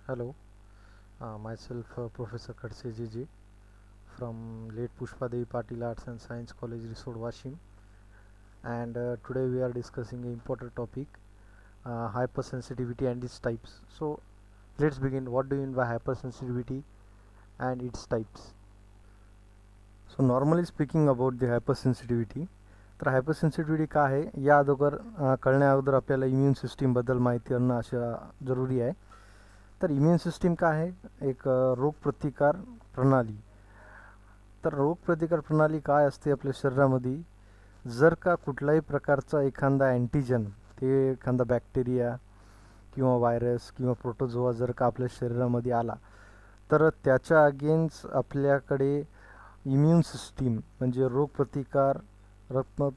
Hello, myself Professor Khadse Ji from late Pushpa Devi Patil Arts and Science College, Risod, Washim, and today we are discussing an important topic, hypersensitivity and its types. So let's begin. What do you mean by hypersensitivity and its types? So normally speaking about the hypersensitivity, तर हायपरसेन्सिटिव्हिटी काय आहे या अगोदर कळण्या अगोदर आपल्याला immune सिस्टीमबद्दल माहिती असणं अशा जरुरी आहे. तर इम्युन सिस्टीम काय आहे एक रोगप्रतिकार प्रणाली. तर रोगप्रतिकार प्रणाली काय असते आपल्या शरीरामध्ये जर का कुठल्याही प्रकारचा एखादा अँटीजन ते एखादा बॅक्टेरिया किंवा व्हायरस किंवा प्रोटोझोआ जर का आपल्या शरीरामध्ये आला तर त्याच्या अगेन्स्ट आपल्याकडे इम्युन सिस्टीम म्हणजे रोगप्रतिकार रत्न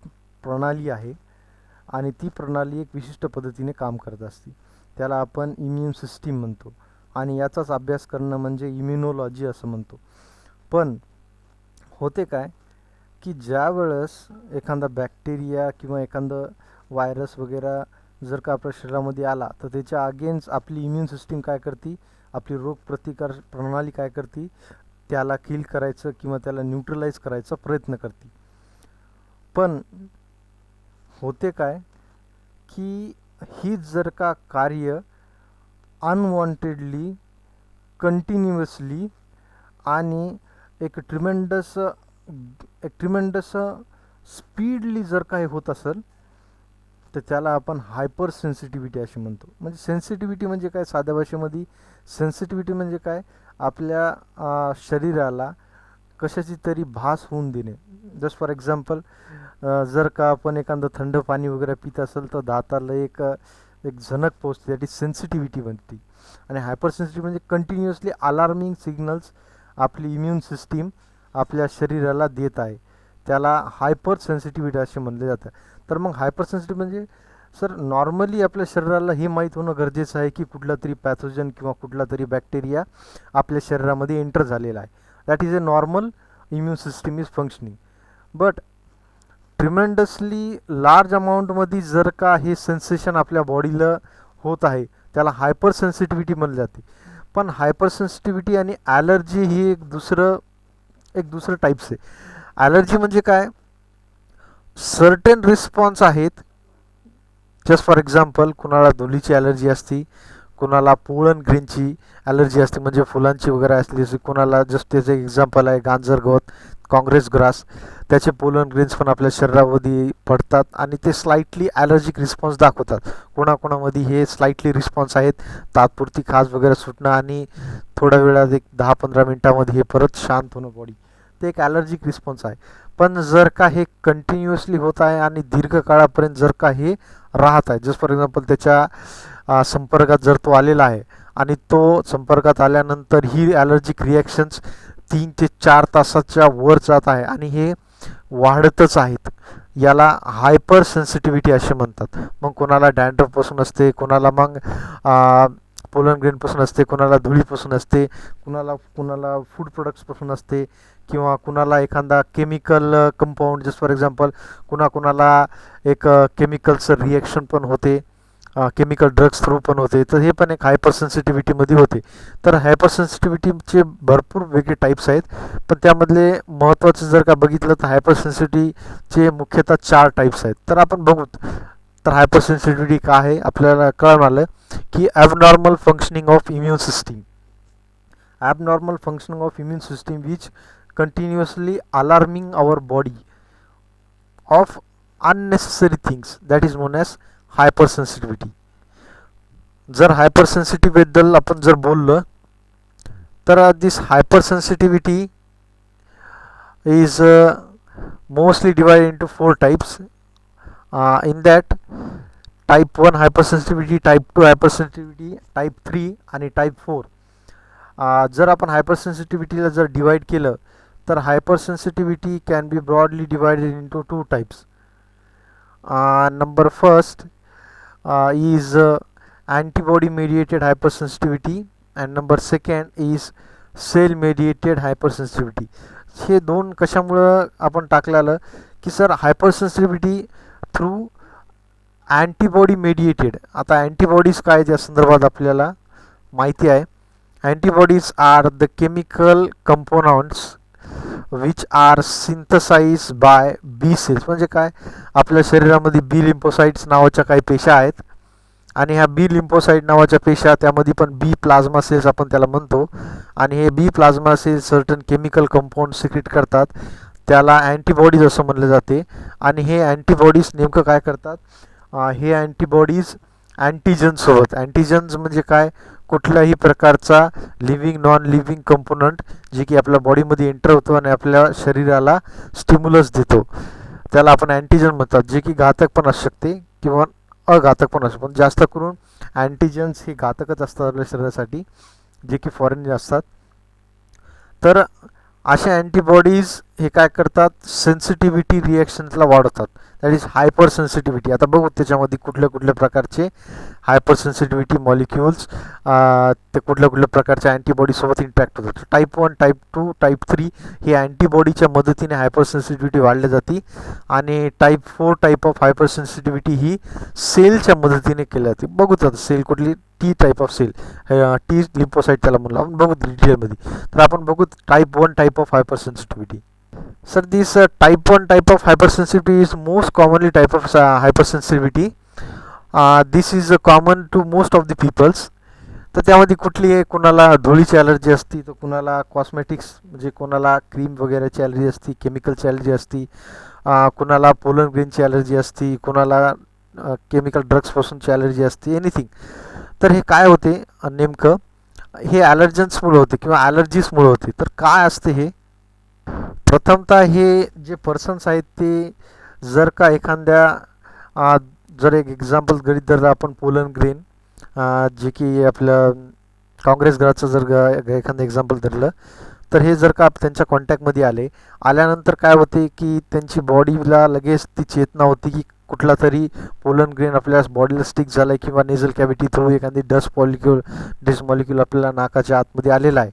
प्रणाली आहे आणि ती प्रणाली एक विशिष्ट पद्धतीने काम करत असते. त्याला आपण इम्युन सिस्टीम म्हणतो आणि याचाच अभ्यास करणं म्हणजे इम्युनॉलॉजी असं म्हणतो. पण होते काय की ज्या वेळेस एखादा बॅक्टेरिया किंवा एखादं व्हायरस वगैरे जर का आपल्या शरीरामध्ये आला तर त्याच्या अगेन्स्ट आपली इम्युन सिस्टीम काय करते, आपली रोगप्रतिकार प्रणाली काय करते, त्याला किल करायचं किंवा त्याला न्यूट्रलाइज करायचा प्रयत्न करते. पण होते काय की ही जर का कार्य अनवॉन्टेडली कंटिन्युअसली आणि एक ट्रिमेंडस स्पीडली जर काही होत असेल तर त्याला आपण हायपर सेन्सिटिव्हिटी असे म्हणतो. म्हणजे सेन्सिटिव्हिटी म्हणजे काय, साध्या भाषेमध्ये सेन्सिटिव्हिटी म्हणजे काय, आपल्या शरीराला कशाची तरी भास होऊन देणे. जस्ट फॉर एक्झाम्पल जर का आपण एखादं थंड पाणी वगैरे पित असेल तर दाताला एक एक झनक पोचते, दॅट इज सेन्सिटिव्हिटी बनते. आणि हायपर सेन्सिटिव्ह म्हणजे कंटिन्युअसली अलार्मिंग सिग्नल्स आपली इम्युन सिस्टीम आपल्या शरीराला देत आहे, त्याला हायपर सेन्सिटिव्हिटी असे म्हणले जातं. तर मग हायपर सेन्सिटिव्ह म्हणजे सर नॉर्मली आपल्या शरीराला हे माहीत होणं गरजेचं आहे की कुठला तरी पॅथोजन किंवा कुठला तरी बॅक्टेरिया आपल्या शरीरामध्ये एंटर झालेला आहे. That is a normal immune system is functioning. But tremendously large अमाऊंटमध्ये जर का हे सेन्सेशन आपल्या बॉडीला होत आहे त्याला हायपर सेन्सिटिव्हिटी म्हणले जाते. पण हायपर सेन्सिटिव्हिटी आणि ॲलर्जी ही एक दुसरं टाईप्स आहे. ॲलर्जी म्हणजे काय, सर्टन रिस्पॉन्स आहेत. जस्ट फॉर एक्झाम्पल कुणाला धुलीची ॲलर्जी असते, कुणाला पोलन ग्रीनची ॲलर्जी असते म्हणजे फुलांची वगैरे असली असते, कुणाला जस्ट त्याचं एक्झाम्पल आहे गांजर गवत, काँग्रेस ग्रास, त्याचे पोलन ग्रीन्स पण आपल्या शरीरामध्ये पडतात आणि ते स्लाइटली ॲलर्जिक रिस्पॉन्स दाखवतात. कोणाकोणामध्ये हे स्लाइटली रिस्पॉन्स आहेत, तात्पुरती खाज वगैरे सुटणं आणि थोड्या वेळात एक 10-15 मिनटामध्ये हे परत शांत होणं बॉडी, ते एक ॲलर्जिक रिस्पॉन्स आहे. पण जर का हे कंटिन्युअसली होत आहे आणि दीर्घकाळापर्यंत जर का हे राहत आहे, जस्ट फॉर एक्झाम्पल त्याच्या संपर्कात जर तो आलेला आहे आणि तो संपर्कात आल्यानंतर ही ॲलर्जिक रिॲक्शन्स 3 ते 4 तासाच्या वर जात आहे आणि हे वाढतच आहेत, याला हायपर सेन्सिटिव्हिटी असे म्हणतात. मग कोणाला डॅन्ड्रफपासून असते, कोणाला मग पोलन ग्रेनपासून असते, कोणाला धुळीपासून असते, कुणाला फूड प्रोडक्ट्सपासून असते किंवा कुणाला एखादा chemical compound, just for example कुणाला एक केमिकलचं रिॲक्शन पण होते, केमिकल ड्रग्स थ्रू पण होते, तर हे पण एक हायपर सेन्सिटिव्हिटीमध्ये होते. तर हायपर सेन्सिटिव्हिटीचे भरपूर वेगळे टाईप्स आहेत, पण त्यामधले महत्त्वाचं जर का बघितलं तर हायपर सेन्सिटिव्हिटीचे मुख्यतः 4 टाईप्स आहेत. तर आपण बघूत. तर हायपर सेन्सिटिव्हिटी काय आहे आपल्याला कळून आलं की abnormal functioning of immune system. Abnormal functioning of immune system which continuously alarming our body of unnecessary things, that is known as hyper sensitivity. जर हायपर सेन्सिटिव्हिटीबद्दल आपण जर बोललं तर this hyper sensitivity is mostly divided into 4 types. In that type 1 hypersensitivity, type 2 hypersensitivity, type 3 आणि type 4. जर आपण हायपरसेन्सिटिव्हिटीला जर डिवाइड केलं तर hypersensitivity can be broadly divided into 2 types. Number first is antibody mediated hypersensitivity and number second is cell mediated hypersensitivity. हे दोन कशामुळं आपण टाकलेलं की सर हायपरसेन्सिटिव्हिटी थ्रू अँटीबॉडी मेडिएटेड. आता अँटीबॉडीज काय त्या संदर्भात आपल्याला माहिती आहे. Antibodies are the chemical components which are synthesized by B cells. म्हणजे काय, आपल्या शरीरामध्ये बी लिम्फोसाइट्स नावाच्या काही पेशा आहेत आणि ह्या बी लिम्फोसाइट नावाच्या पेशा, त्यामध्ये पण बी प्लाझ्मा सेल्स आपण त्याला म्हणतो, आणि हे B plasma cells certain chemical compound secrete करतात, त्याला अँटीबॉडीज असं म्हणलं जाते. आणि हे अँटीबॉडीज नेमकं काय करतात, हे अँटीबॉडीज अँटीजनसोबत, अँटीजन्स म्हणजे काय, कुठल्याही प्रकारचा लिव्हिंग नॉन लिव्हिंग कंपोनंट जे की आपल्या बॉडीमध्ये एंटर होतो आणि आपल्या शरीराला स्टिम्युलस देतो, त्याला आपण अँटीजन म्हणतात, जे की घातक पण असू शकते किंवा अघातक पण असतो. पण जास्त करून अँटीजन्स हे घातकच असतात आपल्या शरीरासाठी, जे की फॉरेन असतात. तर अशा अँटीबॉडीज हे काय करतात, सेन्सिटिव्हिटी रिॲक्शन्सला वाढवतात, दॅट इज हायपर सेन्सिटिव्हिटी. आता बघू त्याच्यामध्ये कुठल्या कुठल्या प्रकारचे हायपर सेन्सिटिव्हिटी मॉलिक्युल्स ते कुठल्या कुठल्या प्रकारच्या अँटीबॉडीसोबत इंटरॅक्ट होतात. टाईप 1, टाईप 2, टाईप 3 हे अँटीबॉडीच्या मदतीने हायपर सेन्सिटिव्हिटी वाढली जाते, आणि type 4 type of hyper sensitivity ही सेलच्या मदतीने केली जाते. बघू तर सेल कुठली, T type of cell, T lymphocyte त्याला म्हणलं आपण, बघू डिटेलमध्ये. तर आपण बघू type 1 type of hyper sensitivity. Sir, this type 1 type of hypersensitivity is most commonly type of hypersensitivity. This is common to most of the peoples. तर त्यामध्ये कुठली आहे, कुणाला धुळीची ॲलर्जी असती, तर कुणाला कॉस्मेटिक्स म्हणजे कोणाला क्रीम वगैरेची ॲलर्जी असती, केमिकलची ॲलर्जी असती, कुणाला पोलन ग्रेनची ॲलर्जी असती, कुणाला केमिकल ड्रग्सपासूनची ॲलर्जी असते, एनिथिंग. तर हे काय होते नेमकं, हे ॲलर्जन्समुळे होते किंवा ॲलर्जीजमुळे होते. तर काय असते हे, प्रथमतः हे जे पर्सन्स आहेत ते जर का एखाद्या जर एक एक्झाम्पल गणित धरलं आपण, पोलन ग्रेन जे की आपलं काँग्रेस ग्राचं जर एखादं एक्झाम्पल धरलं, तर हे जर का त्यांच्या कॉन्टॅक्टमध्ये आल्यानंतर काय होते की त्यांची बॉडीला लगेच ती चेतना होती की कुठला तरी पोलन ग्रेन आपल्या बॉडीला स्टिक झाला आहे किंवा नेझल कॅव्हिटी थ्रू एखादी डस्ट मॉलिक्यूल आपल्याला नाकाच्या आतमध्ये आलेला आहे.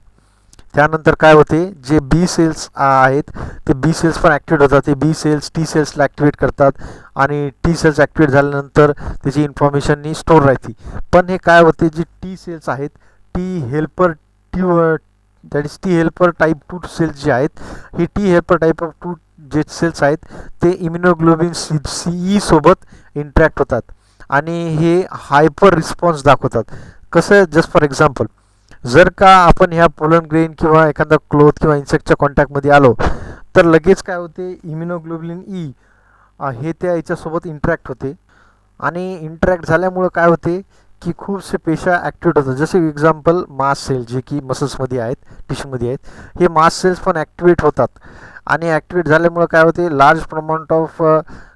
त्यानंतर काय होते, जे बी सेल्स आहेत ते बी सेल्स पण ॲक्टिवेट होतात, ते बी सेल्स टी सेल्सला ॲक्टिवेट करतात, आणि टी सेल्स ॲक्टिवेट झाल्यानंतर त्याची इन्फॉर्मेशननी स्टोर राहते. पण हे काय होते, जे टी सेल्स आहेत, T helper that is T helper type 2 cells जे आहेत, हे टी हेल्पर टाईप ऑफ 2 जे सेल्स आहेत ते इम्युनोग्लोबिन सी सोबत इंटरॅक्ट होतात आणि हे हायपर रिस्पॉन्स दाखवतात. कसं, जस्ट फॉर एक्झाम्पल, जर का आपण ह्या पोलन ग्रेन किंवा एखादा क्लोथ किंवा इन्सेक्टच्या कॉन्टॅक्टमध्ये आलो, तर लगेच काय होते, इम्युनोग्लोबिन ई हे त्या याच्यासोबत इंटरॅक्ट होते, आणि इंटरॅक्ट झाल्यामुळं काय होते की खूपसे पेशा ॲक्टिवेट होतात. जसे एक्झाम्पल मास सेल जे की मसल्समध्ये आहेत, टिश्यूमध्ये आहेत, हे मास सेल्स पण ॲक्टिवेट होतात, आणि ॲक्टिवेट झाल्यामुळं काय होते, लार्ज प्रमाणात ऑफ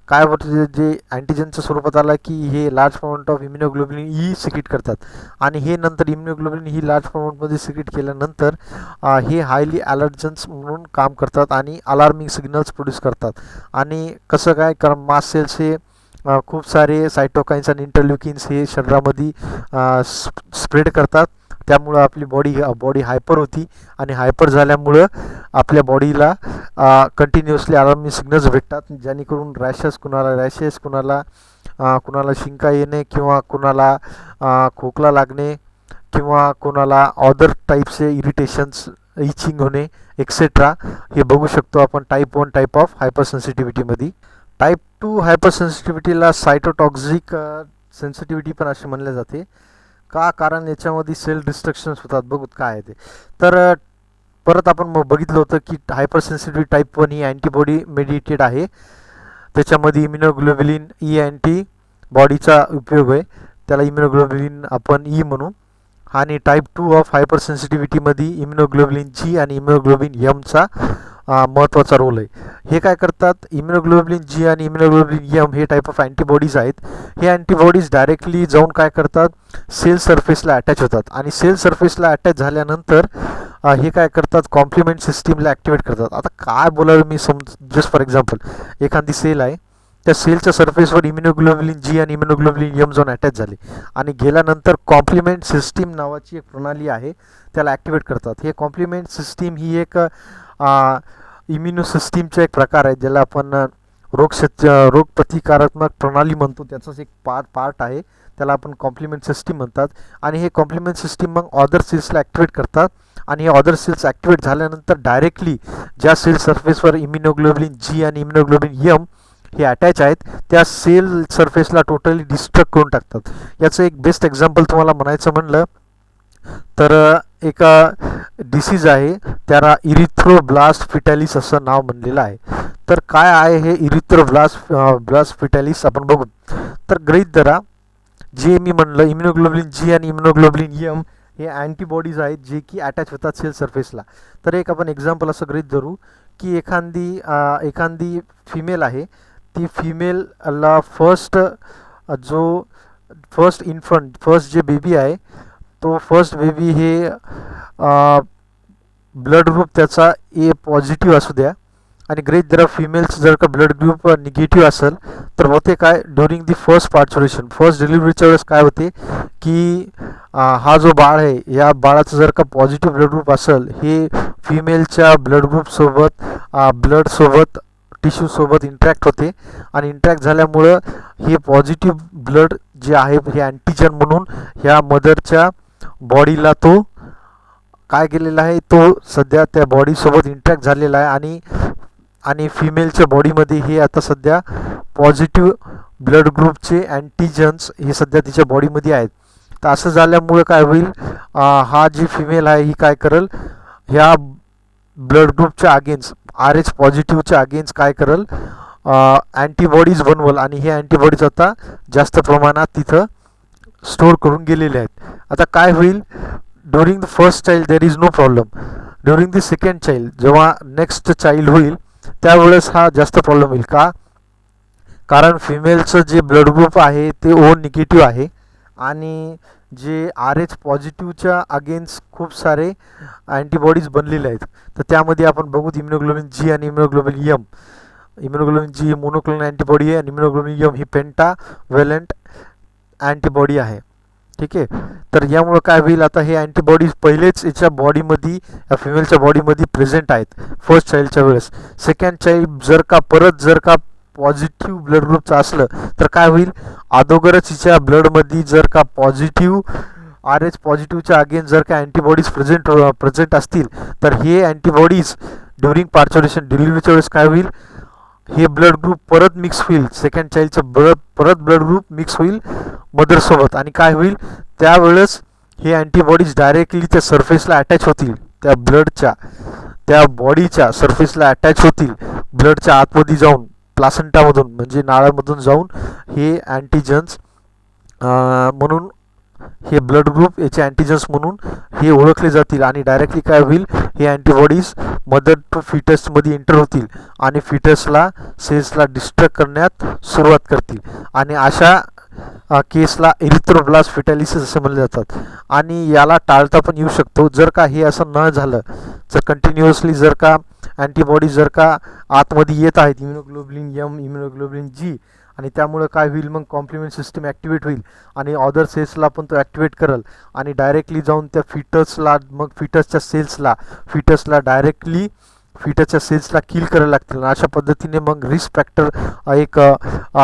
काय होतं, जे अँटीजनच्या स्वरूपात आला की हे लार्ज प्रमाणात ऑफ इम्युनोग्लोबिन ई सिक्रेट करतात, आणि हे नंतर इम्युनोग्लोबिन ही लार्ज प्रमाणामध्ये सिक्रेट केल्यानंतर हे हायली ॲलर्जन्स म्हणून काम करतात आणि अलार्मिंग सिग्नल्स प्रोड्यूस करतात. आणि कसं काय, कारण मास सेल्स हे खूप सारे सायटोकाइन्स आणि इंटरल्युकिन्स हे शरीरामध्ये स्प्रेड करतात, त्यामुळं आपली बॉडी हायपर होती, आणि हायपर झाल्यामुळं आपल्या बॉडीला कंटिन्युअसली अलार्मिंग सिग्नल्स भेटतात, जेणेकरून कुणाला शिंका येणे किंवा कुणाला खोकला लागणे किंवा कुणाला अदर टाईपचे इरिटेशन्स, इचिंग होणे एक्सेट्रा हे बघू शकतो आपण टाईप 1 टाईप ऑफ हायपर सेन्सिटिव्हिटीमध्ये. टाईप 2 हायपर सेन्सिटिव्हिटीला सायटोटॉक्झिक सेन्सिटिव्हिटी पण असे म्हणले जाते. का, कारण याच्यामध्ये सेल डिस्ट्रक्शन्स होतात. बघूत काय आहे ते. तर परत आपण मग बघितलं होतं की हायपर सेन्सिटिव्हिटी टाईप 1 ही अँटीबॉडी मेडिएटेड आहे, त्याच्यामध्ये इम्युनोग्लोबिलिन ई अँटीबॉडीचा उपयोग आहे, त्याला इम्युनोग्लोबिलिन आपण ई म्हणू. आणि टाईप 2 ऑफ हायपर सेन्सिटिव्हिटीमध्ये इम्युनोग्लोबिलिन जी आणि इम्युनोग्लोबिलिन एमचा महत्त्वाचा रोल आहे. हे काय करतात, इम्युनोग्लोबिलिन जी आणि इम्युनोग्लोबिलिन एम हे टाईप ऑफ अँटीबॉडीज आहेत, हे अँटीबॉडीज डायरेक्टली जाऊन काय करतात, सेल सरफेसला अटॅच होतात, आणि सेल सरफेसला अटॅच झाल्यानंतर हे काय करतात, कॉम्प्लिमेंट सिस्टीमला ॲक्टिवेट करतात. आता काय बोलावं मी, जस्ट फॉर एक्झाम्पल, एखादी सेल आहे, त्या सेलच्या सरफेसवर इम्युनोग्लोबिलिन जी आणि इम्युनोग्लोबिलिन एम जाऊन अटॅच झाले, आणि गेल्यानंतर कॉम्प्लिमेंट सिस्टीम नावाची एक प्रणाली आहे त्याला ॲक्टिवेट करतात. हे कॉम्प्लिमेंट सिस्टीम ही एक इम्युनो सिस्टीमचा एक प्रकार आहे, ज्याला आपण रोगप्रतिकारात्मक प्रणाली म्हणतो, त्याचाच एक पार्ट आहे. त्याला आपण कॉम्प्लिमेंट सिस्टीम म्हणतात. आणि हे कॉम्प्लिमेंट सिस्टीम मग ऑदर सेल्सला ॲक्टिवेट करतात आणि हे ऑदर सेल्स ॲक्टिवेट झाल्यानंतर डायरेक्टली ज्या सेल सरफेसवर इम्युनोग्लोबुलिन जी आणि इम्युनोग्लोबुलिन एम हे अटॅच आहेत त्या सेल सरफेसला टोटली डिस्ट्रक्ट करून टाकतात. याचं एक बेस्ट एक्झाम्पल तुम्हाला म्हणायचं म्हणलं तर एक डिसीज आहे, त्याला इरिथ्रोब्लास्ट फिटॅलिस असं नाव म्हणलेलं आहे. तर काय आहे हे इरिथ्रोब्लास्ट फिटॅलिस आपण बघू. तर गृहीत धरा, जे मी म्हणलं इम्युनोग्लोबुलिन जी आणि इम्युनोग्लोबुलिन एम हे अँटीबॉडीज आहेत जे की अटॅच होतात सेल सरफेसला. तर एक आपण एक्झाम्पल असं गृहीत धरू की एखादी फिमेल आहे, ती फिमेलला फर्स्ट जे बेबी आहे तो फर्स्ट बेबी हे ब्लड ग्रुप त्याचा ए पॉझिटिव्ह असू द्या आणि गृहीत धरा फिमेल्स जर का ब्लड ग्रुप निगेटिव्ह असेल तर होते काय, ड्युरिंग दी फर्स्ट पार्च्युरेशन फर्स्ट डिलिव्हरीच्या वेळेस काय होते की हा जो बाळ आहे या बाळाचं जर का पॉझिटिव्ह ब्लड ग्रुप असेल हे फिमेलच्या ब्लड ब्लडसोबत टिश्यूसोबत इंटरॅक्ट होते आणि इंटरॅक्ट झाल्यामुळं हे पॉझिटिव्ह ब्लड जे आहे हे अँटीजन म्हणून ह्या मदरच्या बॉडीला तो काय केलेला आहे, तो सध्या त्या बॉडीसोबत इंटरॅक्ट झालेला आहे आणि फिमेलच्या बॉडीमध्ये हे आता सध्या पॉझिटिव्ह ब्लड ग्रुपचे अँटीजन्स हे सध्या तिच्या बॉडीमध्ये आहेत. तर असं झाल्यामुळं काय होईल, हा जी फिमेल आहे ही काय करेल, ह्या ब्लड ग्रुपच्या अगेन्स्ट RH पॉझिटिव्हच्या अगेन्स्ट काय करेल, अँटीबॉडीज बनवल आणि हे अँटीबॉडीज आता जास्त प्रमाणात तिथं स्टोअर करून गेलेले आहेत. आता काय होईल, during the first child there is no problem, during the second child जेव्हा नेक्स्ट चाइल्ड होईल त्यावेळेस हा जास्त प्रॉब्लेम होईल. का, कारण फिमेलचं जे ब्लड ग्रुप आहे ते ओ निगेटिव्ह आहे आणि जे RH पॉझिटिव्हच्या अगेन्स्ट खूप सारे अँटीबॉडीज बनलेले आहेत. तर त्यामध्ये आपण बघू इम्युनोग्लोबुलिन जी आणि इम्युनोग्लोबुलिन एम. इम्युनोग्लोबुलिन जी मोनोक्लोनल अँटीबॉडी आहे आणि इम्युनोग्लोबुलिन एम ही पेंटाव्हॅलंट अँटीबॉडी आहे. ठीक आहे. तर यामुळं काय होईल, आता हे अँटीबॉडीज पहिलेच याच्या बॉडीमध्ये या फिमेलच्या बॉडीमध्ये प्रेझेंट आहेत फर्स्ट चाइल्डच्या वेळेस. सेकंड चाइल्ड जर का पॉझिटिव्ह ब्लड ग्रुपचं असलं तर काय होईल, अगोदरच हिच्या ब्लडमध्ये जर का पॉझिटिव्ह RH पॉझिटिव्हच्या अगेन्स्ट जर का अँटीबॉडीज प्रेझेंट असतील तर हे अँटीबॉडीज ड्युरिंग पार्च्युरेशन डिलिव्हरीच्या वेळेस काय होईल, हे ब्लड ग्रुप परत मिक्स होईल, सेकंड चाइल्डचं परत ब्लड ग्रुप मिक्स होईल मदरसोबत आणि काय होईल, त्यावेळेस हे अँटीबॉडीज डायरेक्टली त्या सरफेसला अटॅच होतील, त्या बॉडीच्या सरफेसला अटॅच होतील, ब्लडच्या आतमध्ये जाऊन प्लासेंटामधून म्हणजे नाळामधून जाऊन हे अँटीजन्स म्हणून हे ब्लड ग्रुप याचे अँटीजन्स म्हणून हे ओळखले जातील आणि डायरेक्टली काय होईल, हे अँटीबॉडीज मदर टू फिटसमध्ये एंटर होतील आणि फिटसला सेल्सला डिस्ट्रक्ट करण्यात सुरुवात करतील आणि अशा केसला इरिथ्रोब्लास्ट फिटॅलिसिस असे म्हणले जातात. आणि याला टाळता पण येऊ शकतो जर का हे असं न झालं, जर कंटिन्युअसली जर का अँटीबॉडीज जर का आतमध्ये येत आहेत इम्युनोग्लोबुलिन एम इम्युनोग्लोबुलिन जी आणि त्यामुळे काय होईल, मग कॉम्प्लिमेंट सिस्टीम ॲक्टिवेट होईल आणि अदर सेल्सला पण तो ॲक्टिवेट करेल आणि डायरेक्टली जाऊन त्या फिटसला डायरेक्टली फिटसच्या सेल्सला किल करायला लागतील. अशा पद्धतीने मग रिस्क फॅक्टर एक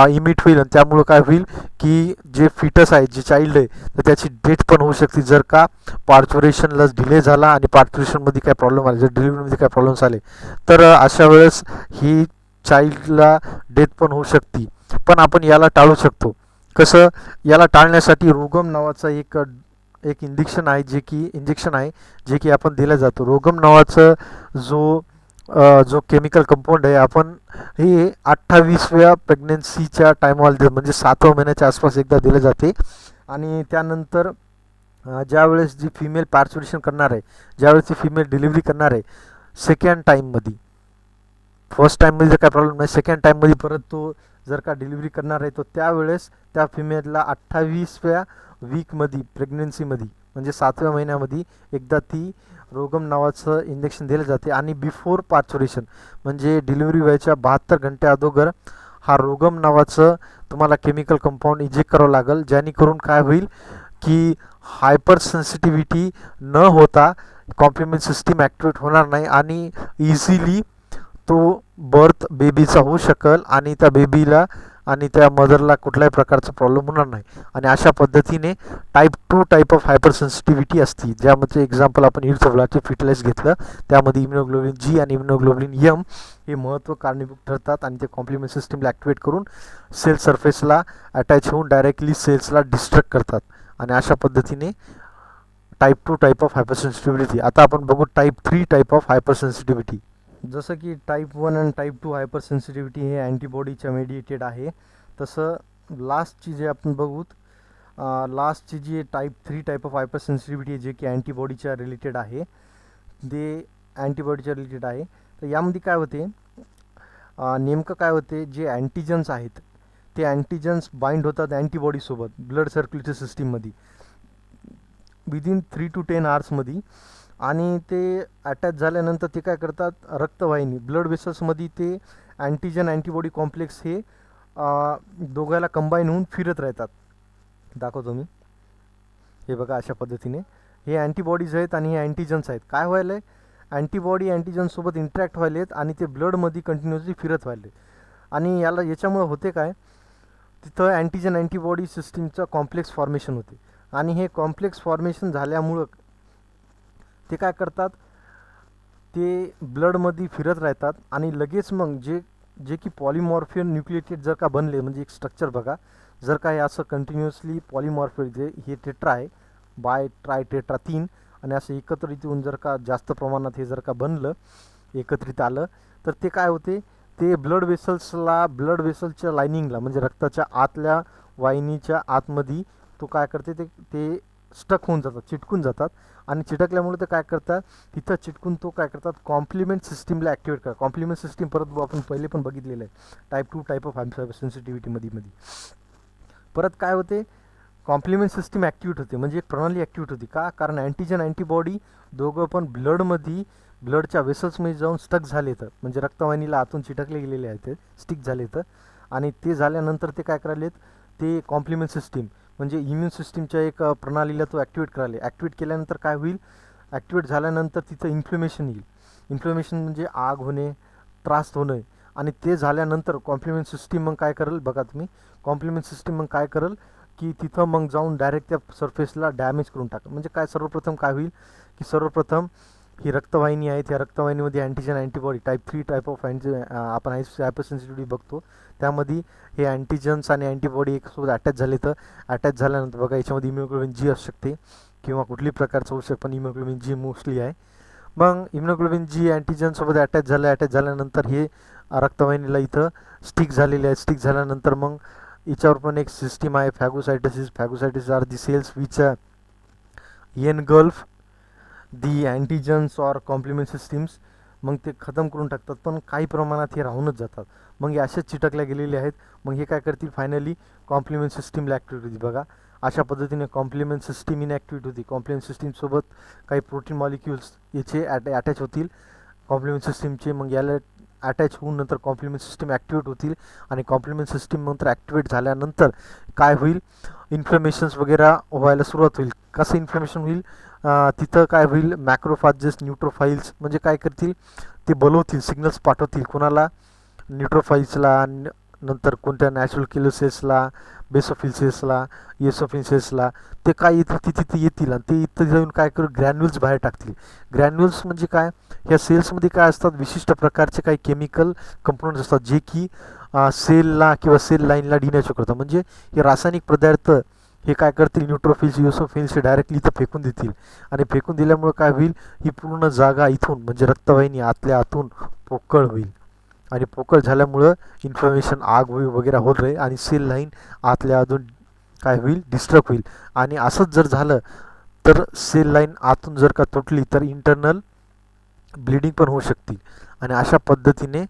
इमिट होईल आणि त्यामुळं काय होईल की जे फिटस आहे जे चाइल्ड आहे तर त्याची डेथ पण होऊ शकते जर का पार्च्युरेशनला डिले झाला आणि पार्च्युरेशनमध्ये काय प्रॉब्लेम आले, जर डिलिव्हरीमध्ये काय प्रॉब्लेम्स आले तर अशा वेळेस ही चाइल्डला डेथ पण होऊ शकते. पण आपण याला टाळू शकतो. कसं, याला टाळण्यासाठी रोगम नावाचा एक इंजेक्शन आहे जे की आपण दिला जातो. रोगम नावाचं जो केमिकल कंपाऊंड आहे आपण हे 28व्या प्रेग्नन्सीच्या टायमाला म्हणजे 7व्या महिन्याच्या आसपास एकदा दिले जाते आणि त्यानंतर ज्यावेळेस जी फिमेल पार्च्युरेशन करणार आहे, ज्यावेळेस ती फिमेल डिलिव्हरी करणार आहे सेकंड टाईममध्ये, फर्स्ट टाईममध्ये जर काय प्रॉब्लेम नाही, सेकंड टाईममध्ये परत तो जर का डिलिव्हरी करणार आहे तो त्यावेळेस त्या फिमेलला 28व्या वीकमध्ये प्रेग्नन्सीमध्ये म्हणजे 7व्या महिन्यामध्ये एकदा ती रोगम नावाचं इंजेक्शन दिलं जाते आणि बिफोर पार्च्युरेशन म्हणजे डिलिव्हरी व्हायच्या 72 घंटे अगोदर हा रोगम नावाचं तुम्हाला केमिकल कंपाऊंड इंजेक्ट करावं लागेल, जेणेकरून काय होईल की हायपर सेन्सिटिव्हिटी न होता कॉम्प्लिमेंट सिस्टीम ॲक्टिवेट होणार नाही आणि इझिली तो बर्थ बेबीचा होऊ शकेल आणि त्या बेबीला आणि त्या मदरला कुठल्याही प्रकारचा प्रॉब्लेम होणार नाही. आणि अशा पद्धतीने टाईप ऑफ हायपर सेन्सिटिव्हिटी असते, ज्यामध्ये एक्झाम्पल आपण इरथोब्लास्टिक फिटलेस घेतलं, त्यामध्ये इम्युनोग्लोबिन जी आणि इम्युनोग्लोबिन एम हे महत्त्व कारणीभूत ठरतात आणि ते कॉम्प्लिमेंट सिस्टीमला ॲक्टिवेट करून सेल सरफेसला अटॅच होऊन डायरेक्टली सेल्सला डिस्ट्रक्ट करतात. आणि अशा पद्धतीने टाईप ऑफ हायपर सेन्सिटिव्हिटी. आता आपण बघू टाईप ऑफ हायपर सेन्सिटिव्हिटी. जसं की टाईप 1 आणि टाईप 2 हायपर सेन्सिटिव्हिटी हे अँटीबॉडीच्या मेडिएटेड आहे, तसं लास्टची जे आपण बघू लास्टची जी टाईप ऑफ हायपर सेन्सिटिव्हिटी आहे जे की अँटीबॉडीच्या रिलेटेड आहे, ते अँटीबॉडीच्या रिलेटेड आहे. तर यामध्ये काय होते, नेमकं काय होते, जे अँटीजन्स आहेत ते अँटीजन्स बाइंड होतात अँटीबॉडीसोबत ब्लड सर्क्युलेटरी सिस्टीममध्ये विदिन 3 to 10 आवर्समध्ये. आणि ते अटॅच झाल्यानंतर ते काय करतात, रक्तवाहिनी ब्लड वेसल्समध्ये ते अँटीजन अँटीबॉडी कॉम्प्लेक्स हे दोघायला कंबाईन होऊन फिरत राहतात. दाखवतो मी, हे बघा अशा पद्धतीने हे अँटीबॉडीज आहेत आणि हे अँटीजन्स आहेत. काय व्हायलं आहे, अँटीबॉडी अँटीजनसोबत इंटरॅक्ट व्हायले आहेत आणि ते ब्लडमध्ये कंटिन्युअसली फिरत व्हायले. आणि याच्यामुळं होते काय, तिथं अँटीजन अँटीबॉडी सिस्टीमचं कॉम्प्लेक्स फॉर्मेशन होते. आणि हे कॉम्प्लेक्स फॉर्मेशन झाल्यामुळं ते काय करतात, ते ब्लडमध्ये फिरत राहतात आणि लगेच मग जे की पॉलिमॉर्फियन न्यूक्लिएटेड जर का बनले, म्हणजे एक स्ट्रक्चर बघा, जर का हे असं कंटिन्युअसली पॉलिमॉर्फियन जे हे टेट्रा आहे, बाय ट्राय टेट्रा 3, आणि असं एकत्रित येऊन जर का जास्त प्रमाणात हे जर का बनलं, एकत्रित आलं, तर ते काय होते, ते ब्लड वेसलच्या लायनिंगला म्हणजे रक्ताच्या आतल्या वाहिनीच्या आतमध्ये तो काय करते, ते स्टक होऊन जातात, चिटकून जातात. आणि चिटकल्यामुळे ते काय करतात, तिथं चिटकून तो काय करतात, कॉम्प्लिमेंट सिस्टीमला ॲक्टिवेट करतात. कॉम्प्लिमेंट सिस्टीम परत आपण पहिले पण बघितलेलं आहे टाईप 2 टाईप ऑफ हायपर सेन्सिटिव्हिटीमध्ये. परत काय होते, कॉम्प्लिमेंट सिस्टीम ॲक्टिवेट होते, म्हणजे एक प्रणाली ॲक्टिवेट होती. का, कारण अँटीजन अँटीबॉडी दोघं पण ब्लडच्या वेसल्समध्ये जाऊन स्टक झाले तर, म्हणजे रक्तवाहिनीला आतून चिटकले गेलेले आहेत, ते स्टिक झाले तर. आणि ते झाल्यानंतर ते काय करायलेत, ते कॉम्प्लिमेंट सिस्टीम म्हणजे इम्युन सिस्टीमच्या एक प्रणालीला तो ॲक्टिवेट करायला. ॲक्टिवेट केल्यानंतर काय होईल, ॲक्टिवेट झाल्यानंतर तिथं इन्फ्लेमेशन येईल. इन्फ्लेमेशन म्हणजे आग होणे, त्रास होणे. आणि ते झाल्यानंतर कॉम्प्लिमेंट सिस्टीम मग काय करेल, बघा तुम्ही, कॉम्प्लिमेंट सिस्टीम मग काय करेल की तिथं मग जाऊन डायरेक्ट त्या सरफेसला डॅमेज करून टाकेल. म्हणजे काय, सर्वप्रथम काय होईल की सर्वप्रथम ही रक्तवाहिनी आहे, त्या रक्तवाहिनीमध्ये अँटीजन अँटीबॉडी टाईप ऑफ आपण हायपर सेन्सिटिव्हिटी बघतो, त्यामध्ये हे अँटीजन्स आणि अँटीबॉडी एकसोबत अटॅच झाले तर अटॅच झाल्यानंतर बघा याच्यामध्ये इम्युनोग्लोबिन जी असू शकते किंवा कुठली प्रकारचं होऊ शकतं, पण इम्युनोग्लोबिन जी मोस्टली आहे. मग इम्युनोग्लोबिन जी अँटीजनसोबत अटॅच झाल्यानंतर हे रक्तवाहिनीला इथं स्टिक झालेले आहे. स्टिक झाल्यानंतर मग याच्यावर पण एक सिस्टीम आहे phagocytes are the cells which engulf the antigens or complement systems. मग ते खतम करून टाकतात, पण काही प्रमाणात हे राहूनच जातात. मग हे असेच चिटकल्या गेलेले आहेत. मग हे काय करतील, फायनली कॉम्प्लिमेंट सिस्टीमला ॲक्टिवेट होती. बघा अशा पद्धतीने कॉम्प्लिमेंट सिस्टीम इनॲक्टिवेट होती. कॉम्प्लिमेंट सिस्टीमसोबत काही प्रोटीन मॉलिक्युल्स याचे अटॅच होतील कॉम्प्लिमेंट सिस्टीमचे. मग याला अटॅच होऊन नंतर कॉम्प्लिमेंट सिस्टीम ॲक्टिवेट होतील. आणि कॉम्प्लिमेंट सिस्टीम नंतर ॲक्टिवेट झाल्यानंतर काय होईल, इन्फ्लेमेशन्स वगैरे व्हायला सुरुवात होईल. कसं इन्फ्लेमेशन होईल, तिथं काय होईल, मॅक्रोफॅजेस न्यूट्रोफाईल्स म्हणजे काय करतील, ते बोलवतील, सिग्नल्स पाठवतील कोणाला, न्यूट्रोफाईल्सला, नंतर कोणत्या नॅचरल किलर सेल्सला, बेसोफिल सेल्सला, एसोफिल सेल्सला. ते काय येतील, तिथे येतील आणि ते इथं जाऊन काय करू, ग्रॅन्युल्स बाहेर टाकतील. ग्रॅन्युल्स म्हणजे काय, ह्या सेल्समध्ये काय असतात, विशिष्ट प्रकारचे काही केमिकल कंपोनंट्स असतात जे की सेलला किंवा सेल लाईनला डिनॅचर करतात. म्हणजे हे रासायनिक पदार्थ हे काय करतील, न्यूट्रोफिल्स युसोफिल्स हे डायरेक्टली इथं फेकून देतील. आणि फेकून दिल्यामुळे काय होईल, ही पूर्ण जागा इथून म्हणजे रक्तवाहिनी आतल्या आतून पोकळ होईल. आणि पोकळ झाल्यामुळं इन्फ्लेमेशन, आग वगैरे होत राहील आणि सेल लाईन आतल्या आतून काय होईल, डिस्टर्ब होईल. आणि असंच जर झालं तर सेल लाईन आतून जर का तुटली तर इंटरनल ब्लिडिंग पण होऊ शकते. आणि अशा पद्धतीने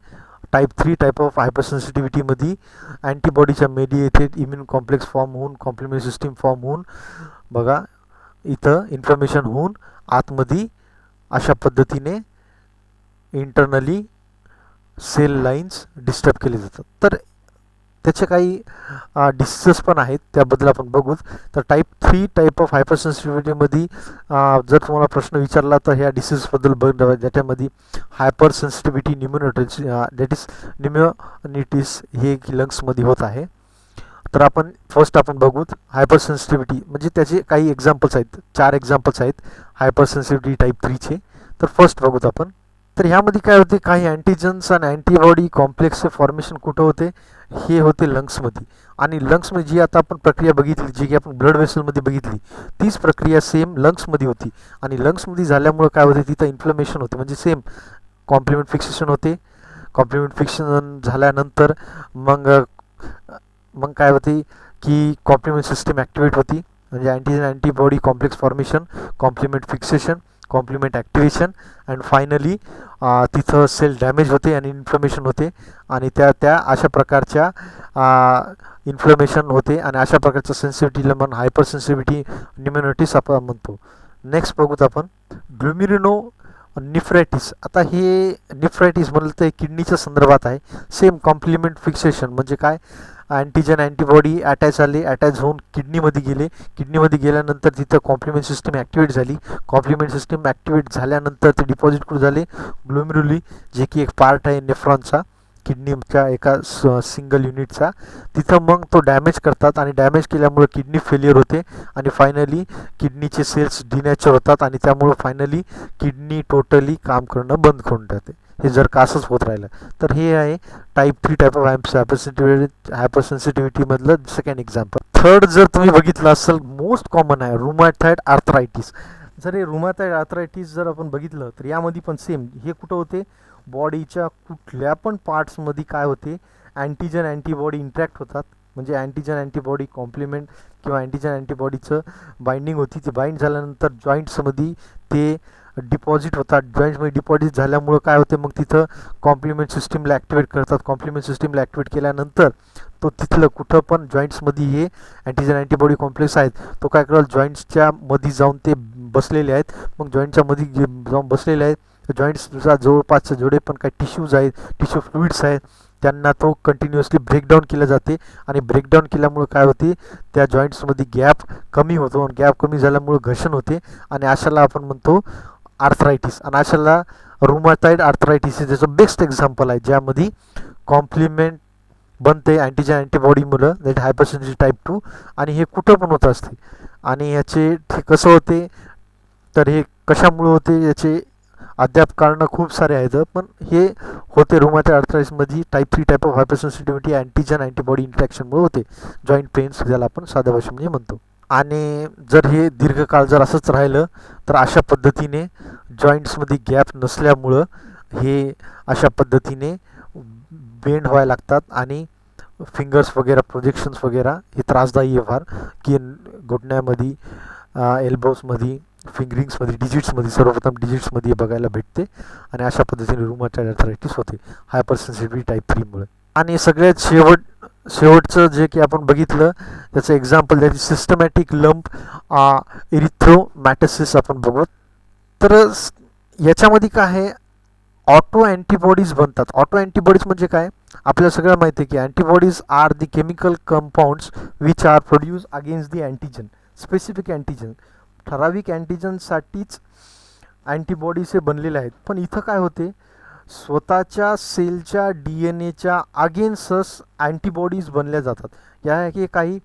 टाईप ऑफ हायपरसेन्सिटिव्हिटीमध्ये अँटीबॉडीच्या मेडिएटेड इम्युन कॉम्प्लेक्स फॉर्म होऊन, कॉम्प्लिमेंट सिस्टीम फॉर्म होऊन, बघा इथं इन्फ्लेमेशन होऊन आतमध्ये अशा पद्धतीने इंटरनली सेल लाईन्स डिस्टर्ब केले जातात. तर त्याचे काही डिसीजेस पण आहेत, त्याबद्दल आपण बघूच. तर टाईप ऑफ हायपर सेन्सिटिव्हिटीमध्ये जर तुम्हाला प्रश्न विचारला तर ह्या डिसीजबद्दल बघ, ज्याच्यामध्ये हायपर सेन्सिटिव्हिटी न्युमोनिटिस दॅट इज न्युमोनिटिस हे लंग्समध्ये होत आहे. तर आपण फर्स्ट आपण बघूत हायपर सेन्सिटिव्हिटी म्हणजे त्याचे काही एक्झाम्पल्स आहेत, 4 एक्झाम्पल्स आहेत हायपर सेन्सिटिव्हिटी टाईप 3चे. तर फर्स्ट बघूत आपण. तर ह्यामध्ये काय होते, काही अँटीजन्स आणि अँटीबॉडी कॉम्प्लेक्सचे फॉर्मेशन कुठं होते, हे होते लंग्समध्ये. आणि लंग्समध्ये जी आता आपण प्रक्रिया बघितली, जी की आपण ब्लड वेसलमध्ये बघितली, तीच प्रक्रिया सेम लंग्समध्ये होती. आणि लंग्समध्ये झाल्यामुळे काय होते, तिथं इन्फ्लमेशन होते, म्हणजे सेम कॉम्प्लिमेंट फिक्सेशन होते. कॉम्प्लिमेंट फिक्सेशन झाल्यानंतर मग मग काय होते की कॉम्प्लिमेंट सिस्टीम ॲक्टिवेट होती, म्हणजे antigen antibody complex formation, complement fixation, complement activation and finally तिथं सेल डॅमेज होते आणि इन्फ्लमेशन होते. आणि त्या अशा प्रकारच्या इन्फ्लमेशन होते आणि अशा प्रकारच्या सेन्सिटिव्हिटीला आपण हायपर सेन्सिटिव्हिटी न्युमोनिटिस आपण म्हणतो. नेक्स्ट बघूत आपण ग्लोमेरुलो निफ्रायटिस. आता हे निफ्रायटिस म्हणलं तर किडनीच्या संदर्भात आहे. सेम कॉम्प्लिमेंट फिक्सेशन म्हणजे काय, अँटीजन अँटीबॉडी अटॅच होऊन किडनीमध्ये गेले, किडनीमध्ये गेल्यानंतर तिथं कॉम्प्लिमेंट सिस्टीम ॲक्टिवेट झाली. कॉम्प्लिमेंट सिस्टीम ॲक्टिवेट झाल्यानंतर ते डिपॉझिट कुठे झाले, ग्लोमेरुली, जे की एक पार्ट आहे नेफ्रॉनचा, किडनीच्या एका सिंगल युनिटचा. तिथं मग तो डॅमेज करतात आणि डॅमेज केल्यामुळे किडनी फेलियर होते आणि फायनली किडनीचे सेल्स डिनॅचर होतात आणि त्यामुळं फायनली किडनी टोटली काम करणं बंद करून टाकते. हे जर का असंच होत राहिलं तर हे आहे टाईप 3 टाईप ऑफ हायपर सेन्सिटिव्हिटीमधलं सेकंड एक्झाम्पल. थर्ड जर तुम्ही बघितलं असेल, मोस्ट कॉमन आहे रुमॅटॉइड आर्थरायटिस. जर हे रुमॅटॉइड आर्थरायटिस जर आपण बघितलं तर यामध्ये पण सेम हे कुठं होते, बॉडीच्या कुठल्या पण पार्ट्समध्ये काय होते, अँटीजन अँटीबॉडी इंटरॅक्ट होतात. म्हणजे अँटीजन अँटीबॉडी कॉम्प्लिमेंट किंवा अँटीजन अँटीबॉडीचं बाइंडिंग होती. ती बाइंड झाल्यानंतर जॉईंट्समध्ये ते डिपॉझिट होतात. जॉईंट्समध्ये डिपॉझिट झाल्यामुळं काय होते, मग तिथं कॉम्प्लिमेंट सिस्टीमला ॲक्टिवेट करतात. कॉम्प्लिमेंट सिस्टीमला ॲक्टिवेट केल्यानंतर तो तिथलं कुठं पण जॉईंट्समध्ये हे अँटीजन अँटीबॉडी कॉम्प्लेक्स आहेत, तो काय करेल, जॉईंट्सच्या मध्ये जाऊन ते बसलेले आहेत. मग जॉईंटच्या मध्ये जाऊन बसलेले आहेत, जॉईंट्सचा जवळपासचे जेवढे पण काही टिश्यूज आहेत, टिश्यू फ्लुइड्स आहेत, त्यांना तो कंटिन्युअसली ब्रेकडाऊन केलं जाते. आणि ब्रेकडाऊन केल्यामुळे काय होते, त्या जॉईंट्समध्ये गॅप कमी होतो आणि गॅप कमी झाल्यामुळे घर्षण होते आणि अशाला आपण म्हणतो आर्थरायटिस. आणि अशाला रुमॅटॉइड आर्थरायटिस हे त्याचं बेस्ट एक्झाम्पल आहे, ज्यामध्ये कॉम्प्लिमेंट बनते अँटीजन अँटीबॉडीमुळं, दॅट हायपरसेन्सिटिव्हिटी टाईप 2. आणि हे कुठं पण होत असते. आणि ह्याचे कसं होते, तर हे कशामुळे होते याचे अद्याप कारणं खूप सारे आहेत, पण हे होते रुमॅटॉइड आर्थरायटिसमध्ये type 3 type of hypersensitivity antigen antibody इंटरॅक्शनमुळे होते. जॉईंट पेन्स ज्याला आपण साध्या भाषेमध्ये म्हणतो. आणि जर हे दीर्घकाळ जर असंच राहिलं तर अशा पद्धतीने जॉईंट्समध्ये गॅप नसल्यामुळं हे अशा पद्धतीने बेंड व्हायला लागतात आणि फिंगर्स वगैरे प्रोजेक्शन्स वगैरे हे त्रासदायी आहे फार, की घुटण्यामध्ये, एल्बोजमध्ये, फिंगरिंग्समध्ये, डिजिट्समध्ये, सर्वप्रथम डिजिट्समध्ये बघायला भेटते. आणि अशा पद्धतीने रुमॅटॉइड आर्थरायटिस होते हायपर सेन्सिटिव्हिटी टाईप 3मुळे. आणि सगळ्यात शेवटचं जे की आपण बघितलं त्याचं एक्झाम्पल त्याची सिस्टमॅटिक लंप इरिथ्रोमॅटोसिस आपण बघू. तर याच्यामध्ये काय आहे, ऑटो अँटीबॉडीज बनतात. ऑटो अँटीबॉडीज म्हणजे काय, आपल्याला सगळं माहिती आहे की antibodies are the chemical compounds which are produce against the antigen, specific antigen. ठराविक अँटीजनसाठीच अँटीबॉडीज हे बनलेले आहेत. पण इथं काय होते, स्वतःच्या सेलच्या DNA च्या अगेन्स्टच अँटीबॉडीज बनल्या जातात. हे काही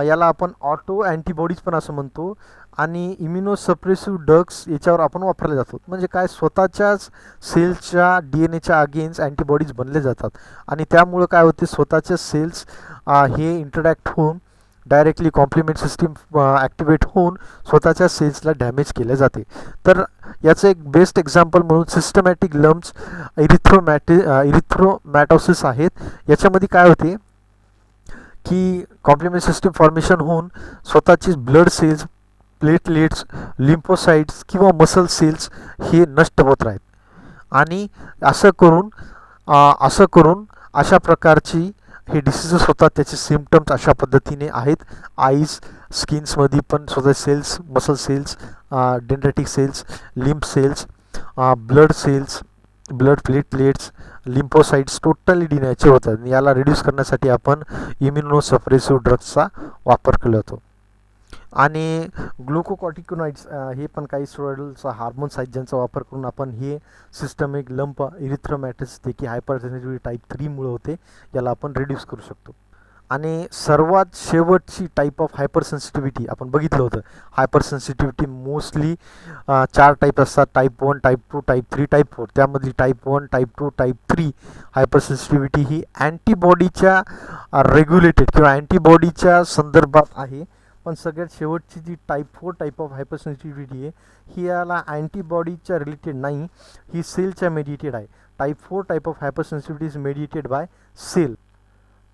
याला आपण ऑटो अँटीबॉडीज पण असं म्हणतो. आणि इम्युनोसप्रेसिव्ह ड्रग्स याच्यावर आपण वापरले जातो. म्हणजे काय, स्वतःच्याच सेल्सच्या DNA च्या अगेन्स्ट अँटीबॉडीज बनले जातात आणि त्यामुळं काय होते, स्वतःच्या सेल्स हे इंटरॅक्ट होऊन डायरेक्टली कॉम्प्लिमेंट सिस्टीम ॲक्टिवेट होऊन स्वतःच्या सेल्सला डॅमेज केले जाते. तर याचं एक बेस्ट एक्झाम्पल म्हणून सिस्टमॅटिक लम्प्स इरिथ्रोमॅटोसिस आहेत. याच्यामध्ये काय होते की कॉम्प्लिमेंट सिस्टीम फॉर्मेशन होऊन स्वतःची ब्लड सेल्स, प्लेटलेट्स, लिम्फोसाइट्स किंवा मसल सेल्स हे नष्ट होत राहत. आणि असं करून अशा प्रकारची हे डिसीजेस होतात. त्याचे सिम्पटम्स अशा पद्धतीने आहेत, आईज, स्किन्समध्ये पण स्वतः cells, muscle cells, dendritic cells, lymph cells, blood cells, blood platelets, lymphocytes totally denature होतात. याला रिड्यूस करण्यासाठी आपण इम्युनोसप्रेसिव्ह ड्रग्सचा वापर केला जातो. आणि ग्लुकोकॉर्टिकोनॉइड्स हे पण काही स्टेरॉइडचा हार्मोन्स आहेत ज्यांचा वापर करून आपण हे सिस्टमिक लंप इरिथ्रोमॅटिस जे की हायपरसेन्सिटिव्हिटी टाईप 3 होते याला आपण रिड्यूस करू शकतो. आणि सर्वात शेवटची टाईप ऑफ हायपर सेन्सिटिव्हिटी आपण बघितलं होतं. हायपर सेन्सिटिव्हिटी मोस्टली 4 टाईप असतात, टाईप 1, टाईप 2, टाईप 3, टाईप 4. त्यामधली type 1, type 2, type 3 hyper sensitivity ही अँटीबॉडीच्या रेग्युलेटेड किंवा अँटीबॉडीच्या संदर्भात आहे. पण सगळ्यात शेवटची जी type 4 type of hyper sensitivity आहे ही याला अँटीबॉडीच्या रिलेटेड नाही, ही सेलच्या मेडिएटेड आहे. Type 4 type of hyper sensitivity is mediated by cell.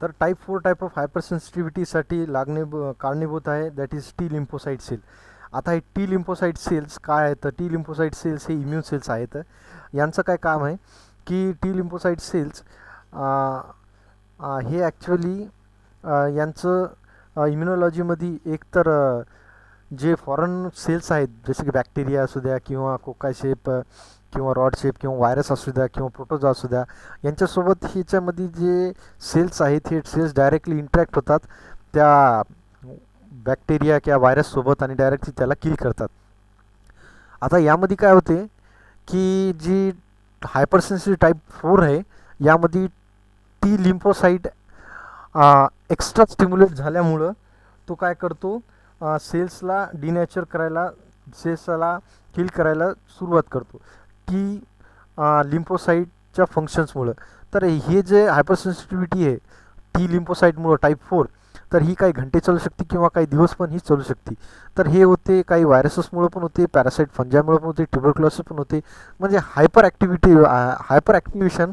तर टाईप 4 टाईप ऑफ हायपर सेन्सिटिव्हिटीसाठी कारणीभूत आहे that is T lymphocyte cell. आता हे टी लिम्फोसाइट सेल्स काय आहेत? तर टी लिम्फोसाइट सेल्स हे इम्युन सेल्स आहेत. यांचं काय काम आहे की टी लिम्फोसाइट सेल्स हे ॲक्च्युअली यांचं इम्युनॉलॉजीमध्ये एकतर जे फॉरेन सेल्स आहेत जसे की बॅक्टेरिया असू द्या किंवा कोका शेप किंवा रॉड शेप किंवा व्हायरस असू द्या किंवा प्रोटोझोआ असू द्या, यांच्यासोबत ह्याच्यामध्ये जे सेल्स आहेत हे सेल्स डायरेक्टली इंटरॅक्ट होतात त्या बॅक्टेरिया किंवा व्हायरससोबत आणि डायरेक्टली त्याला किल करतात. आता यामध्ये काय होते की जी हायपरसेन्सिटिव्ह टाईप 4 आहे यामध्ये टी लिम्फोसाइट एक्स्ट्रा स्टिम्युलेट झाल्यामुळं तो काय करतो, सेल्सला डिनॅचर करायला, सेल्सला किल करायला सुरुवात करतो टी लिम्फोसाइटच्या फंक्शन्समुळं. तर हे जे हायपरसेन्सिटिव्हिटी आहे टी लिम्फोसाइटमुळं टाईप 4, तर ही काही घंटे चालू शकते किंवा काही दिवस पण ही चालू शकते. तर हे होते काही व्हायरसेसमुळं पण होते, पॅरासाईट फंजामुळं पण होते, ट्युबरक्लोसिस पण होते. म्हणजे hyper activation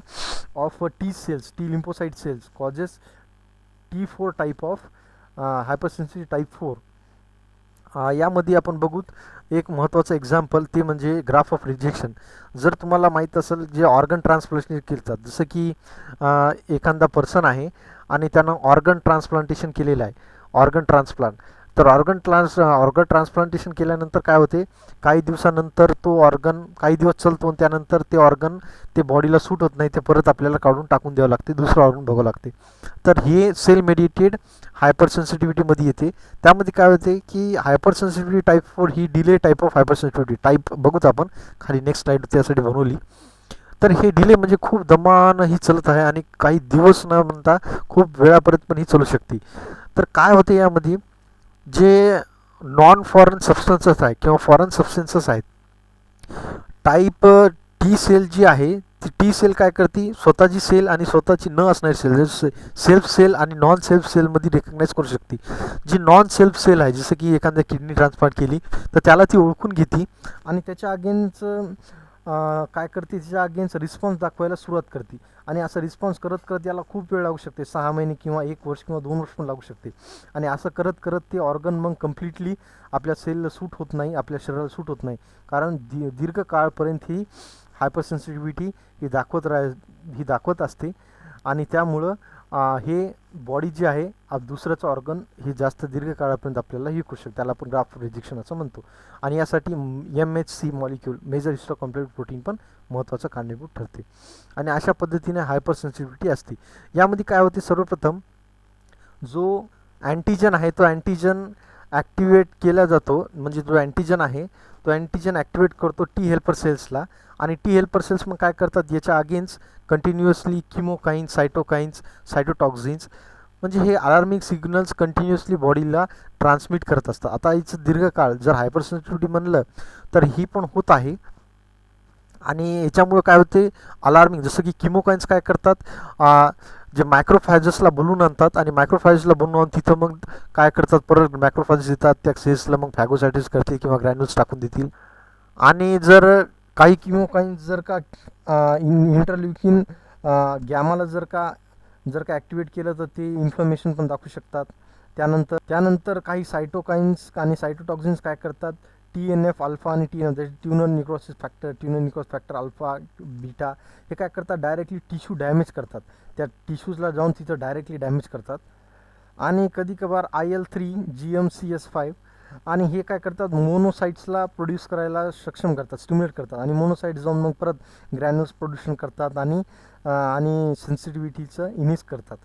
of T cells, T lymphocyte cells causes T4 type of hypersensitive type 4. यामध्ये आपण बघूत एक महत्त्वाचं एक्झाम्पल ते म्हणजे ग्राफ ऑफ रिजेक्शन. जर तुम्हाला माहीत असेल जे ऑर्गन ट्रान्सप्लांटेशन केलं, जसं की एखादा पर्सन आहे आणि त्यानं ऑर्गन ट्रान्सप्लांटेशन केलेलं आहे, ऑर्गन ट्रान्सप्लांट. तर ऑर्गन ट्रान्सप्लांटेशन केल्यानंतर काय होते, काही दिवसानंतर तो ऑर्गन काही दिवस चालतो आणि त्यानंतर ते ऑर्गन ते बॉडीला सूट होत नाही, ते परत आपल्याला काढून टाकून द्यावं लागते, दुसरं ऑर्गन बघावं लागते. तर हे सेल मेडिएटेड हायपर सेन्सिटिव्हिटीमध्ये येते. त्यामध्ये काय होते की हायपर सेन्सिटिव्हिटी टाईप 4 ही delay type of hyper sensitivity type बघूत आपण खाली नेक्स्ट स्लाईड त्यासाठी बनवली. तर हे डिले म्हणजे खूप दमानं ही चालत आहे आणि काही दिवस न म्हणता खूप वेळापर्यंत पण ही चालू शकते. तर काय होते यामध्ये जे नॉन फॉरेन सबस्टन्सेस आहे किंवा फॉरेन सबस्टन्सेस आहेत, टाईप टी सेल जी आहे ती टी सेल काय करते, स्वतःची सेल आणि स्वतःची न असणारी सेल जसे सेल्फ सेल आणि नॉन सेल्फ सेलमध्ये रिकग्नाईज करू शकते. जी नॉन सेल्फ सेल आहे जसं की एखाद्या किडनी ट्रान्सप्लांट केली तर त्याला ती ओळखून घेते आणि त्याच्या अगेन्स्ट काय करते, तिच्या अगेन्स्ट रिस्पॉन्स दाखवायला सुरुवात करते. आणि असं रिस्पॉन्स करत करत याला खूप वेळ लागू शकते, 6 महिने किंवा 1 वर्ष किंवा 2 वर्ष पण लागू शकते. आणि असं करत करत ते ऑर्गन मग कम्प्लिटली आपल्या सेलला सूट होत नाही, आपल्या शरीराला सूट होत नाही. कारण दीर्घ काळपर्यंत ही हायपर सेन्सिटिव्हिटी ही दाखवत असते आणि त्यामुळं हे बॉडी जी आहे दुसऱ्याचं ऑर्गन हे जास्त दीर्घ काळापर्यंत आपल्याला हे करू शकते. त्याला आपण ग्राफ रिजेक्शन असं म्हणतो. आणि यासाठी MHC मॉलिक्यूल मेजर हिस्टोकॉम्प्लेक्स प्रोटीन पण महत्त्वाचं कारणीभूत ठरते. आणि अशा पद्धतीने हायपर सेन्सिटिव्हिटी असते. यामध्ये काय होते, सर्वप्रथम जो अँटीजन आहे तो अँटीजन ॲक्टिवेट केला जातो. म्हणजे जो अँटीजन आहे तो अँटीजन ॲक्टिवेट करतो टी हेल्पर सेल्सला. आणि टी हेल्पर सेल्स मग काय करतात, याच्या अगेन्स्ट कंटिन्युअसली किमोकाईन्स, सायटोकाईन्स, सायटोटॉक्झिन्स म्हणजे हे अलार्मिंग सिग्नल्स कंटिन्युअसली बॉडीला ट्रान्समिट करत असतात. आता याचं दीर्घकाळ जर हायपर सेन्सिटिव्हिटी म्हणलं तर ही पण होत आहे. आणि याच्यामुळं काय होते, अलार्मिंग जसं की किमोकाईन्स काय करतात, जे मायक्रोफॅजेसला बोलून आणतात आणि मायक्रोफॅजेसला बनवून आणून तिथं मग काय करतात, परत मायक्रोफॅजेस येतात त्या सेल्सला मग फॅगोसायटिस करतील किंवा ग्रॅन्युल्स टाकून देतील. आणि जर काही किमोकाईन्स जर का इंटरल्युकिन गॅमाला जर का ॲक्टिवेट केलं तर ते इन्फ्लमेशन पण दाखवू शकतात. त्यानंतर काही सायटोकाईन्स आणि सायटोटॉक्झिन्स काय करतात, TNF अल्फा आणि tuner necrosis factor alpha beta हे काय करतात, डायरेक्टली टिश्यू डॅमेज करतात, त्या टिश्यूजला जाऊन तिथं डायरेक्टली डॅमेज करतात. आणि कधी कभार IL-3 GM-CSF आणि हे काय करतात, मोनोसाइट्सला प्रोड्यूस करायला सक्षम करतात, स्टिम्युलेट करतात, आणि मोनोसाइट्स जाऊन मग परत ग्रॅन्युल्स प्रोड्युशन करतात आणि सेन्सिटिव्हिटीचं इनिस करतात.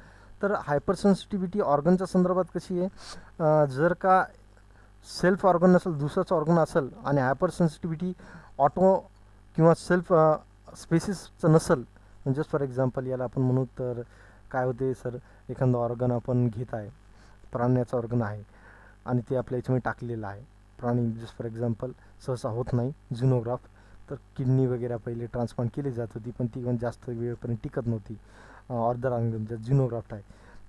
तर हायपर सेन्सिटिव्हिटी ऑर्गनच्या संदर्भात कशी आहे, जर का सेल्फ ऑर्गन नसेल, दुसरंच ऑर्गन असेल आणि हायपर सेन्सिटिव्हिटी ऑटो किंवा सेल्फ स्पेसिसचं नसेल, म्हणजे फॉर एक्झाम्पल याला आपण म्हणू तर काय होते सर, एखादं ऑर्गन आपण घेत आहे, प्राण्याचं ऑर्गन आहे आणि ते आपल्या याच्यामध्ये टाकलेलं आहे, प्राणी जस्ट फॉर एक्झाम्पल सहसा होत नाही झिनोग्राफ, तर किडनी वगैरे पहिले ट्रान्सप्लांट केली जात होती पण ती पण जास्त वेळपर्यंत टिकत नव्हती, ऑर्दर ऑर्गन जर झिनोग्राफ्ट आहे.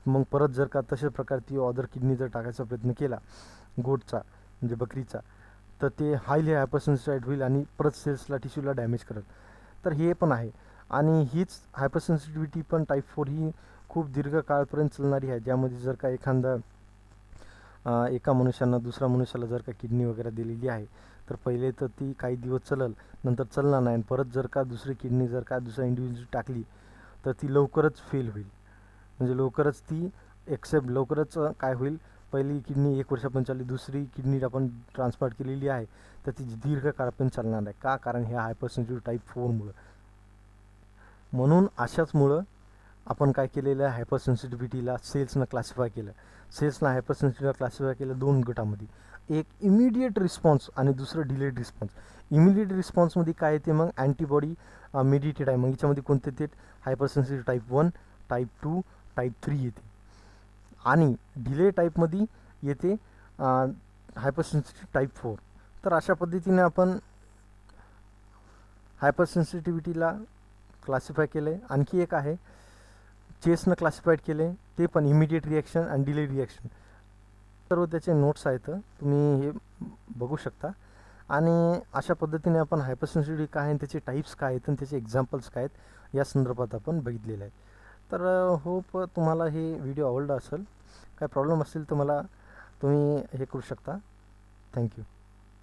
मग परत जर का तशाच प्रकारे ती ऑदर किडनी जर टाकायचा प्रयत्न केला गोटचा म्हणजे बकरीचा, तर ते हायली हायपरसेन्सिटाईड होईल आणि परत सेल्सला टिश्यूला डॅमेज करेल. तर हे पण आहे. आणि हीच हायपरसेन्सिटिव्हिटी पण टाईप 4 ही खूप दीर्घकाळपर्यंत चालणारी आहे, ज्यामध्ये जर का एका मनुष्यानं दुसऱ्या मनुष्याला जर का किडनी वगैरे दिलेली आहे, तर पहिले तर ती काही दिवस चलल, नंतर चालणार नाही, आणि परत जर का दुसरी किडनी जर का दुसऱ्या इंडिव्हिज्युअल टाकली तर ती लवकरच फेल होईल, म्हणजे लवकरच ती लवकरच काय होईल, पहिली किडनी 1 वर्षापर्यंत चालली, दुसरी किडनी आपण ट्रान्सप्लांट केलेली आहे तर ती दीर्घकाळपर्यंत चालणार नाही. का? कारण ह्या हायपरसेन्सिटिव्ह टाईप 4मुळं. म्हणून अशाचमुळं आपण काय केलेलं आहे, हायपरसेन्सिटिव्हिटीला सेल्सनं क्लासिफाय केलं. सेल्सनं हायपरसेन्सिटिव्हिटीला क्लासिफाय केलं 2 गटामध्ये, एक इमिडिएट रिस्पॉन्स आणि दुसरं डिलेड रिस्पॉन्स. इमिडिएट रिस्पॉन्समध्ये काय येते मग, अँटीबॉडी मेडिटेड आहे, मग याच्यामध्ये कोणते ते हायपरसेन्सिटिव्ह टाईप 1, टाईप 2, टाईप 3 येते. आणि डिले टाईपमध्ये येते हायपरसेन्सिटिव्ह टाईप 4. तर अशा पद्धतीने आपण हायपरसेन्सिटिव्हिटीला क्लासिफाय केलं आहे. आणखी एक आहे चेसनं क्लासिफाईड केले, ते पण इमिडिएट रिॲक्शन आणि डिले रिॲक्शन. सर्व त्याचे नोट्स आहेत, तुम्ही हे बघू शकता. आणि अशा पद्धतीने आपण हायपरसेन्सिटिव्हिटी काय आहे, त्याचे टाईप्स काय आहेत आणि त्याचे एक्झाम्पल्स काय आहेत या संदर्भात आपण बघितलेलं आहे. तर होप तुम्हाला हे व्हिडिओ आवडला असेल. काय प्रॉब्लेम असेल तर तुम्ही हे करू शकता. थँक्यू.